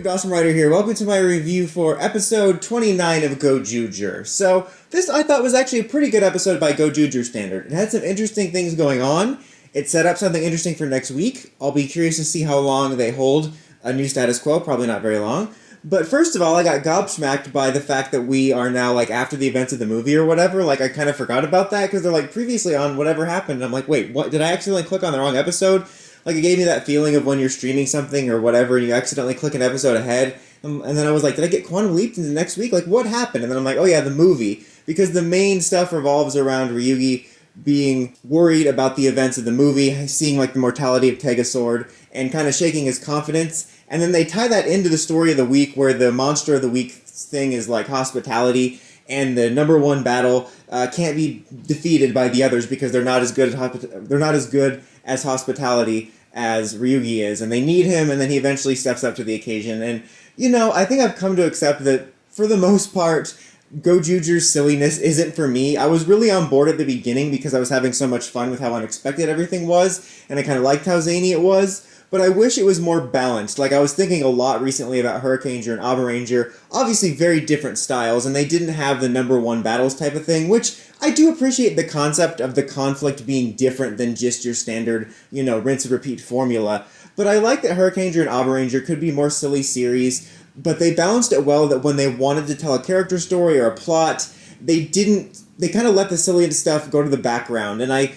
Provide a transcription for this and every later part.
Dawson Ryder here. Welcome to my review for episode 29 of Gozyuger. So, this I thought was actually a pretty good episode by Gozyuger standard. It had some interesting things going on. It set up something interesting for next week. I'll be curious to see how long they hold a new status quo, probably not very long. But first of all, I got gobsmacked by the fact that we are now, after the events of the movie or whatever. I kind of forgot about that, because they're, previously on whatever happened. And I'm like, wait, what? Did I accidentally click on the wrong episode? It gave me that feeling of when you're streaming something or whatever, and you accidentally click an episode ahead. And then I was like, did I get quantum leaped into next week? What happened? And then I'm like, oh yeah, the movie. Because the main stuff revolves around Ryuugi being worried about the events of the movie, seeing, the mortality of Tegasword, and kind of shaking his confidence. And then they tie that into the story of the week, where the monster of the week thing is, hospitality, and the number one battle can't be defeated by the others because they're not as good as hospitality as Ryuugi is, and they need him, and then he eventually steps up to the occasion. And, I think I've come to accept that, for the most part, Gozyuger's silliness isn't for me. I was really on board at the beginning because I was having so much fun with how unexpected everything was, and I kind of liked how zany it was, but I wish it was more balanced. I was thinking a lot recently about Hurricaneger and Abaranger, obviously very different styles, and they didn't have the number one battles type of thing, which I do appreciate the concept of the conflict being different than just your standard, rinse and repeat formula. But I like that Hurricaneger and Abaranger could be more silly series, but they balanced it well that when they wanted to tell a character story or a plot, they kind of let the silly stuff go to the background, and I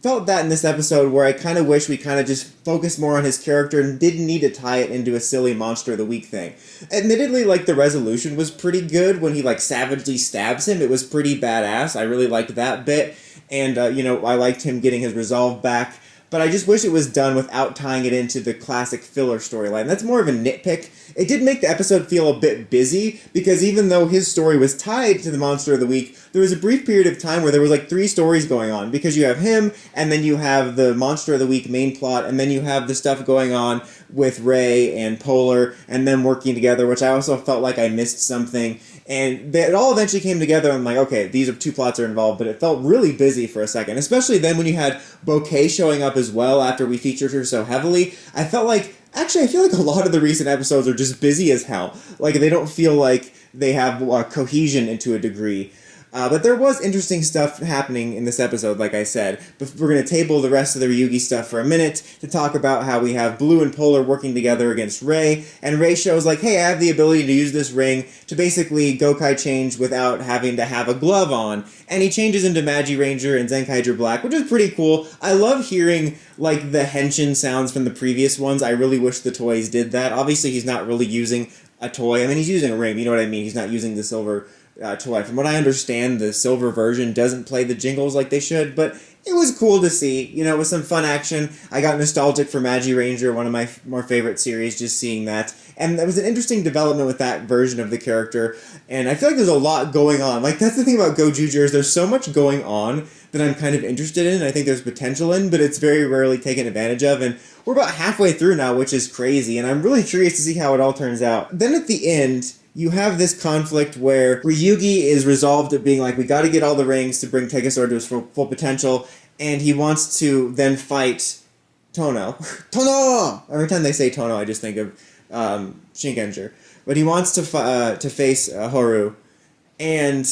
felt that in this episode, where I kind of wish we kind of just focused more on his character and didn't need to tie it into a silly monster of the week thing. Admittedly, the resolution was pretty good when he, savagely stabs him. It was pretty badass. I really liked that bit, and, I liked him getting his resolve back. But I just wish it was done without tying it into the classic filler storyline. That's more of a nitpick. It did make the episode feel a bit busy, because even though his story was tied to the Monster of the Week, there was a brief period of time where there was 3 stories going on, because you have him, and then you have the Monster of the Week main plot, and then you have the stuff going on with Ray and Polar, and them working together, which I also felt like I missed something. And it all eventually came together. I'm like, okay, these are 2 plots are involved, but it felt really busy for a second, especially then when you had Bouquet showing up as well after we featured her so heavily. I feel like a lot of the recent episodes are just busy as hell. They don't feel like they have cohesion into a degree. But there was interesting stuff happening in this episode, like I said. But we're going to table the rest of the Ryuugi stuff for a minute to talk about how we have Blue and Polar working together against Ray. And Ray shows, hey, I have the ability to use this ring to basically Gokai change without having to have a glove on. And he changes into Magi Ranger and Zenkaiger Black, which is pretty cool. I love hearing, the henshin sounds from the previous ones. I really wish the toys did that. Obviously, he's not really using a toy. I mean, he's using a ring, you know what I mean? He's not using the silver toy. From what I understand, the silver version doesn't play the jingles like they should, but it was cool to see. It was some fun action. I got nostalgic for Magi Ranger, one of my more favorite series, just seeing that. And there was an interesting development with that version of the character, and I feel like there's a lot going on. That's the thing about Gozyuger, is there's so much going on that I'm kind of interested in, and I think there's potential in, but it's very rarely taken advantage of, and we're about halfway through now, which is crazy, and I'm really curious to see how it all turns out. Then at the end, you have this conflict where Ryuugi is resolved at being we got to get all the rings to bring Tegasword to his full potential, and he wants to then fight Tono. Tono! Every time they say Tono, I just think of Shinkenger. But he wants to face Horu, and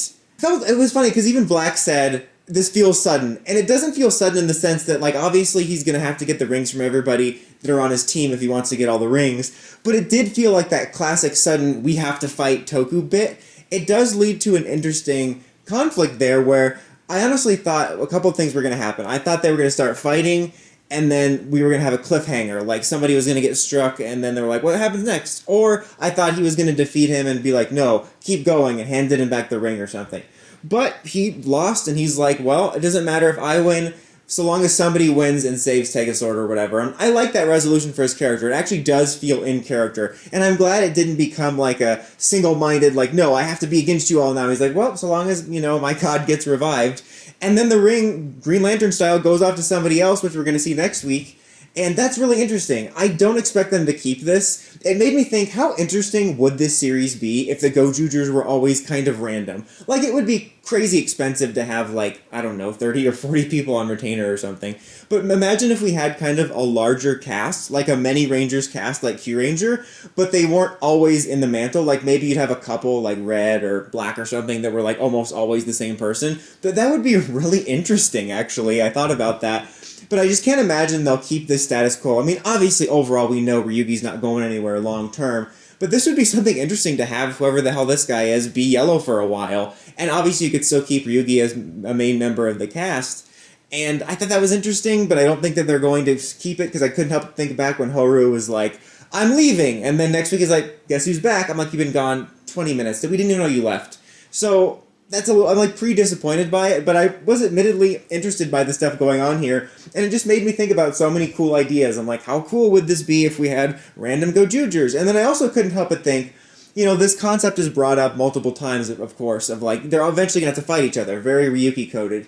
it was funny, because even Black said, this feels sudden, and it doesn't feel sudden in the sense that, obviously he's going to have to get the rings from everybody that are on his team if he wants to get all the rings, but it did feel like that classic sudden, we have to fight Toku bit. It does lead to an interesting conflict there, where I honestly thought a couple of things were going to happen. I thought they were going to start fighting, and then we were going to have a cliffhanger, somebody was going to get struck, and then they were like, what happens next? Or I thought he was going to defeat him and be like, no, keep going, and handed him back the ring or something. But he lost, and he's like, well, it doesn't matter if I win, so long as somebody wins and saves Tegasword or whatever. And I like that resolution for his character. It actually does feel in character. And I'm glad it didn't become a single-minded, no, I have to be against you all now. He's like, well, so long as, my god gets revived. And then the ring, Green Lantern style, goes off to somebody else, which we're going to see next week. And that's really interesting. I don't expect them to keep this. It made me think, how interesting would this series be if the Gozyugers were always kind of random? Like, it would be crazy expensive to have, like, I don't know, 30 or 40 people on retainer or something. But imagine if we had kind of a larger cast, like a Many Rangers cast, like Q-Ranger, but they weren't always in the mantle. Like, maybe you'd have a couple, like Red or Black or something, that were, like, almost always the same person. That would be really interesting, actually. I thought about that. But I just can't imagine they'll keep this status quo. I mean, obviously, overall, we know Ryuugi's not going anywhere long term. But this would be something interesting to have whoever the hell this guy is be yellow for a while. And obviously, you could still keep Ryuugi as a main member of the cast. And I thought that was interesting, but I don't think that they're going to keep it, because I couldn't help but think back when Haru was like, I'm leaving. And then next week he's like, guess who's back? I'm like, you've been gone 20 minutes. We didn't even know you left. So that's I'm like pre-disappointed by it, but I was admittedly interested by the stuff going on here, and it just made me think about so many cool ideas. I'm like, how cool would this be if we had random Gozyugers? And then I also couldn't help but think, this concept is brought up multiple times, of course, of like, they're eventually going to have to fight each other, very Ryuugi coded.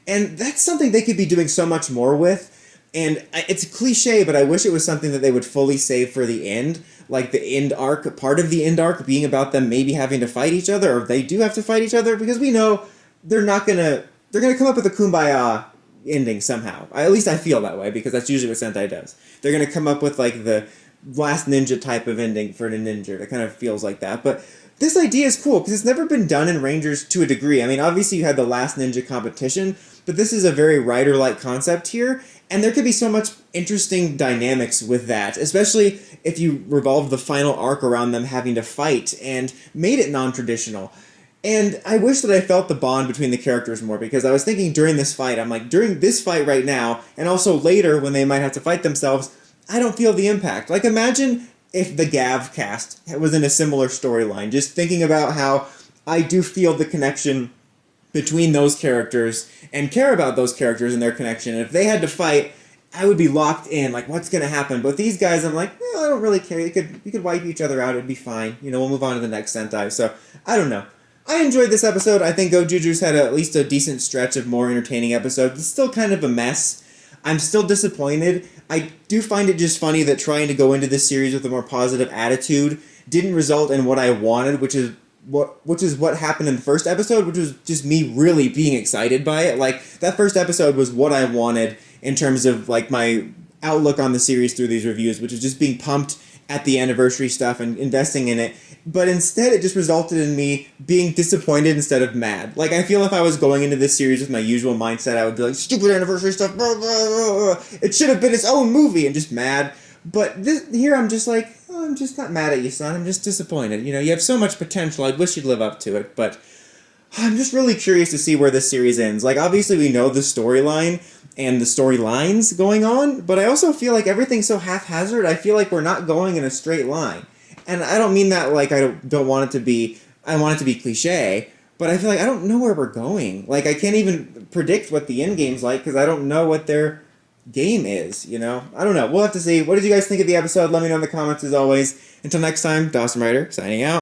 And that's something they could be doing so much more with. And it's a cliche, but I wish it was something that they would fully save for the end. Like the end arc, part of the end arc being about them maybe having to fight each other, or they do have to fight each other, because we know they're gonna come up with a kumbaya ending somehow. At least I feel that way, because that's usually what Sentai does. They're gonna come up with like the last ninja type of ending for the ninja. It kind of feels like that. But this idea is cool, because it's never been done in Rangers to a degree. I mean, obviously you had the last ninja competition, but this is a very writer-like concept here, and there could be so much interesting dynamics with that, especially if you revolved the final arc around them having to fight and made it non-traditional. And I wish that I felt the bond between the characters more, because I was thinking during this fight, I'm like, during this fight right now, and also later when they might have to fight themselves, I don't feel the impact. Like, imagine if the Gav cast was in a similar storyline, just thinking about how I do feel the connection between those characters and care about those characters and their connection. And if they had to fight, I would be locked in, like, what's going to happen? But these guys, I'm like, I don't really care. You could wipe each other out. It'd be fine. We'll move on to the next Sentai. So, I don't know. I enjoyed this episode. I think Gozyuger's had at least a decent stretch of more entertaining episodes. It's still kind of a mess. I'm still disappointed. I do find it just funny that trying to go into this series with a more positive attitude didn't result in what I wanted, which is what happened in the first episode, which was just me really being excited by it. Like, that first episode was what I wanted in terms of, like, my outlook on the series through these reviews, which is just being pumped at the anniversary stuff and investing in it. But instead, it just resulted in me being disappointed instead of mad. Like, I feel if I was going into this series with my usual mindset, I would be like, stupid anniversary stuff, blah, blah, blah. It should have been its own movie, and just mad. But here I'm just like, I'm just not mad at you, son. I'm just disappointed. You have so much potential. I wish you'd live up to it. But I'm just really curious to see where this series ends. Like, obviously we know the storyline and the storylines going on, but I also feel like everything's so haphazard. I feel like we're not going in a straight line. And I don't mean that like I don't want it to be, I want it to be cliche, but I feel like I don't know where we're going. Like, I can't even predict what the end game's like, because I don't know what their game is, I don't know. We'll have to see. What did you guys think of the episode? Let me know in the comments as always. Until next time, Dawson Ryder, signing out.